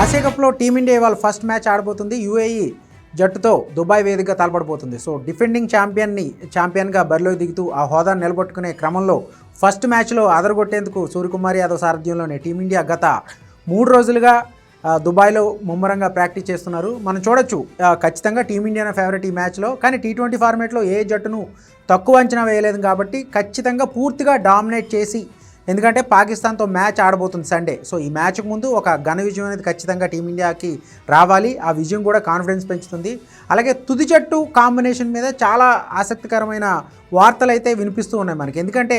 Asia కప్లో team India ఇవాళ first match ఆడబోతుంది. UAE జట్టుతో దుబాయ్ వేదికగా తలపడబోతుంది. సో డిఫెండింగ్ ఛాంపియన్గా బరిలోకి దిగుతూ ఆ హోదాను నిలబెట్టుకునే క్రమంలో ఫస్ట్ మ్యాచ్లో అదరగొట్టేందుకు సూర్యకుమార్ యాదవ్ సారథ్యంలోనే టీమిండియా గత 3 రోజులుగా దుబాయ్లో ముమ్మరంగా ప్రాక్టీస్ చేస్తున్నారు. మనం చూడొచ్చు ఖచ్చితంగా టీమిండియా ఫేవరెట్ ఈ మ్యాచ్లో. కానీ T20 ఫార్మేట్లో ఏ జట్టును తక్కువ అంచనా వేయలేదు కాబట్టి ఖచ్చితంగా పూర్తిగా డామినేట్ చేసి, ఎందుకంటే పాకిస్తాన్తో మ్యాచ్ ఆడబోతుంది సండే. సో ఈ మ్యాచ్కు ముందు ఒక ఘన విజయం అనేది ఖచ్చితంగా టీమిండియాకి రావాలి. ఆ విజయం కూడా కాన్ఫిడెన్స్ పెంచుతుంది. అలాగే తుది జట్టు కాంబినేషన్ మీద చాలా ఆసక్తికరమైన వార్తలు అయితే వినిపిస్తూ ఉన్నాయి మనకి. ఎందుకంటే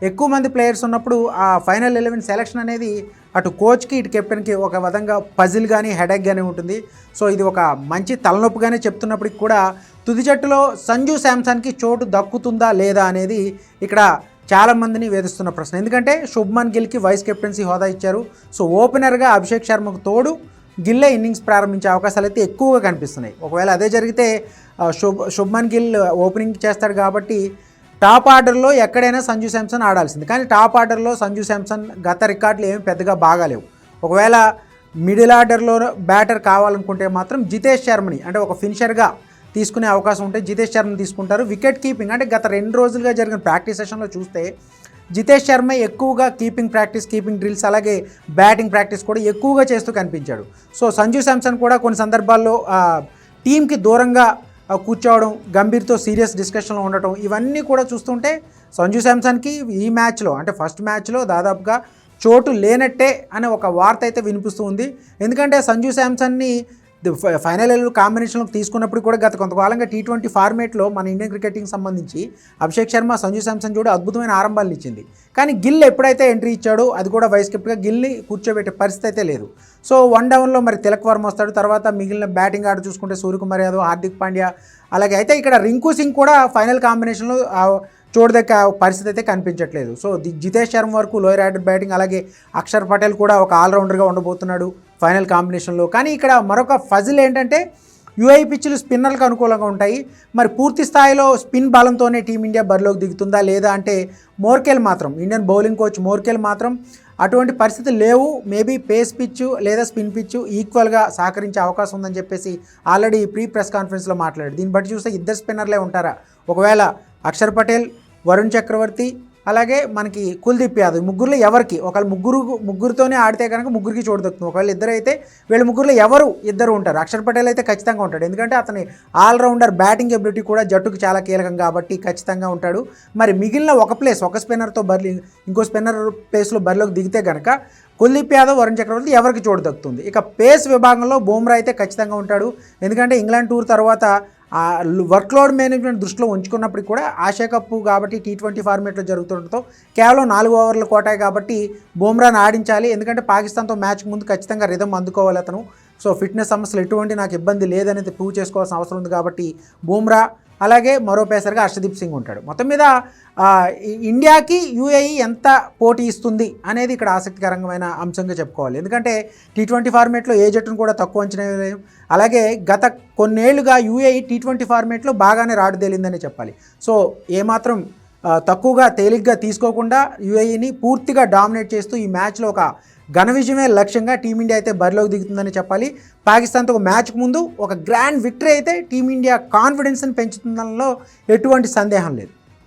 ఎక్కువ మంది ప్లేయర్స్ ఉన్నప్పుడు ఆ ఫైనల్ 11 సెలక్షన్ అనేది అటు కోచ్కి ఇటు కెప్టెన్కి ఒక విధంగా పజిల్ కానీ హెడేక్ కానీ ఉంటుంది. సో ఇది ఒక మంచి తలనొప్పిగానే చెప్తున్నప్పటికి కూడా తుది జట్టులో సంజు శాంసన్కి చోటు దక్కుతుందా లేదా అనేది ఇక్కడ చాలామందిని వేధిస్తున్న ప్రశ్న. ఎందుకంటే శుభ్మన్ గిల్కి వైస్ కెప్టెన్సీ హోదా ఇచ్చారు. సో ఓపెనర్గా అభిషేక్ శర్మకు తోడు గిల్లే ఇన్నింగ్స్ ప్రారంభించే అవకాశాలు అయితే ఎక్కువగా కనిపిస్తున్నాయి. ఒకవేళ అదే జరిగితే శుభ్మన్ గిల్ ఓపెనింగ్ చేస్తాడు కాబట్టి టాప్ ఆర్డర్లో ఎక్కడైనా సంజు శాంసన్ ఆడాల్సింది. కానీ టాప్ ఆర్డర్లో సంజు శాంసన్ గత రికార్డులు ఏమి పెద్దగా బాగాలేవు. ఒకవేళ మిడిల్ ఆర్డర్లో బ్యాటర్ కావాలనుకుంటే మాత్రం జితేష్ శర్మని, అంటే ఒక ఫినిషర్గా తీసుకునే అవకాశం ఉంటే జితేష్ శర్మని తీసుకుంటారు. వికెట్ కీపింగ్ అంటే గత 2 రోజులుగా జరిగిన ప్రాక్టీస్ సెషన్లో చూస్తే జితేష్ శర్మ ఎక్కువగా కీపింగ్ ప్రాక్టీస్, కీపింగ్ డ్రిల్స్, అలాగే బ్యాటింగ్ ప్రాక్టీస్ కూడా ఎక్కువగా చేస్తూ కనిపించాడు. సో సంజు శాంసన్ కూడా కొన్ని సందర్భాల్లో టీంకి దూరంగా కూర్చోవడం, గంభీర్తో సీరియస్ డిస్కషన్లో ఉండటం, ఇవన్నీ కూడా చూస్తుంటే సంజు శాంసన్కి ఈ మ్యాచ్లో అంటే ఫస్ట్ మ్యాచ్లో దాదాపుగా చోటు లేనట్టే అనే ఒక వార్త అయితే వినిపిస్తూ ఉంది. ఎందుకంటే సంజు శాంసన్ని ఫైనల్ కాంబినేషన్లోకి తీసుకున్నప్పుడు కూడా గత కొంతకాలంగా T20 ఫార్మేట్లో మన ఇండియన్ క్రికెటింగ్ సంబంధించి అభిషేక్ శర్మ, సంజు శాంసన్ చూడ అద్భుతమైన ఆరంభాలు ఇచ్చింది. కానీ గిల్ ఎప్పుడైతే ఎంట్రీ ఇచ్చాడో అది కూడా వైస్ కెప్టెన్గా గిల్ని కూర్చోబెట్టే పరిస్థితి అయితే లేదు. సో 1 డౌన్లో మరి తిలక్ వర్మ వస్తాడు. తర్వాత మిగిలిన బ్యాటింగ్ ఆర్డర్ చూసుకుంటే సూర్యకుమార్ యాదవ్, హార్దిక్ పాండ్యా, అలాగే అయితే ఇక్కడ రింకు సింగ్ కూడా ఫైనల్ కాంబినేషన్లో చూడదగ్గ పరిస్థితి అయితే కనిపించట్లేదు. సో జితేష్ శర్మ వరకు లోయర్ ఆర్డర్ బ్యాటింగ్, అలాగే అక్షర్ పటేల్ కూడా ఒక ఆల్రౌండర్గా ఉండబోతున్నాడు ఫైనల్ కాంబినేషన్లో. కానీ ఇక్కడ మరొక ఫజిల్ ఏంటంటే యూఐ పిచ్లు స్పిన్నర్లకు అనుకూలంగా ఉంటాయి. మరి పూర్తి స్థాయిలో స్పిన్ బలంతోనే టీమిండియా బరిలోకి దిగుతుందా లేదా అంటే మోర్కెల్ మాత్రం, ఇండియన్ బౌలింగ్ కోచ్ మోర్కెల్ మాత్రం అటువంటి పరిస్థితులు లేవు, మేబీ పేస్ పిచ్చు లేదా స్పిన్ పిచ్చు ఈక్వల్గా సహకరించే అవకాశం ఉందని చెప్పేసి ఆల్రెడీ ప్రెస్ కాన్ఫరెన్స్లో మాట్లాడాడు. దీన్ని బట్టి చూస్తే 2 స్పిన్నర్లే ఉంటారా? ఒకవేళ అక్షర్ పటేల్, వరుణ్ చక్రవర్తి, అలాగే మనకి కుల్దీప్ యాదవ్, ముగ్గురులో ఎవరికి ఒకవేళ ముగ్గురితోనే ఆడితే కనుక ముగ్గురికి చోటు దక్కుతుంది. ఒకవేళ ఇద్దరు అయితే వీళ్ళ ముగ్గురులో ఇద్దరు ఉంటారు. అక్షర్ పటేల్ అయితే ఖచ్చితంగా ఉంటాడు, ఎందుకంటే అతని ఆల్రౌండర్ బ్యాటింగ్ ఎబిలిటీ కూడా జట్టుకు చాలా కీలకం కాబట్టి ఖచ్చితంగా ఉంటాడు. మరి మిగిలిన ఒక స్పిన్నర్తో ఇంకో స్పిన్నర్ ప్లేస్లో బరిలోకి దిగితే కనుక కుల్దీప్ యాదవ్, వరుణ్ చక్రవర్తి ఎవరికి చోటు దక్కుతుంది? ఇక పేస్ విభాగంలో బుమ్రా అయితే ఖచ్చితంగా ఉంటాడు, ఎందుకంటే ఇంగ్లాండ్ టూర్ తర్వాత వర్క్లోడ్ మేనేజ్మెంట్ దృష్టిలో ఉంచుకున్నప్పటికీ కూడా ఆసియా కప్ కాబట్టి T20 ఫార్మేట్లో జరుగుతుండటంతో కేవలం 4 ఓవర్ల కోటాయి కాబట్టి బుమ్రాని ఆడించాలి. ఎందుకంటే పాకిస్తాన్తో మ్యాచ్కి ముందు ఖచ్చితంగా రిధం అందుకోవాలి అతను. సో ఫిట్నెస్ సమస్యలు ఎటువంటి నాకు ఇబ్బంది లేదనేది ప్రూవ్ చేసుకోవాల్సిన అవసరం ఉంది కాబట్టి బుమ్రా, అలాగే మరో పేసర్గా హర్షదీప్ సింగ్ ఉంటాడు. మొత్తం మీద ఇండియాకి యూఏఈ ఎంత పోటీ ఇస్తుంది అనేది ఇక్కడ ఆసక్తికరమైన అంశంగా చెప్పుకోవాలి. ఎందుకంటే T20 ఫార్మేట్లో ఏ జట్టును కూడా తక్కువ అంచనా వేయలేం. అలాగే గత కొన్నేళ్లుగా యూఏఈ T20 ఫార్మేట్లో బాగానే రాడుదేలిందనే చెప్పాలి. సో ఏమాత్రం తక్కువగా తేలిగ్గా తీసుకోకుండా యూఏఈని పూర్తిగా డామినేట్ చేస్తూ ఈ మ్యాచ్లో ఒక ఘన విజయమే లక్ష్యంగా టీమిండియా అయితే బరిలోకి దిగుతుందని చెప్పాలి. పాకిస్తాన్తో ఒక మ్యాచ్కు ముందు ఒక గ్రాండ్ విక్టరీ అయితే టీమిండియా కాన్ఫిడెన్స్ని పెంచుతుందనలో ఎటువంటి సందేహం లేదు.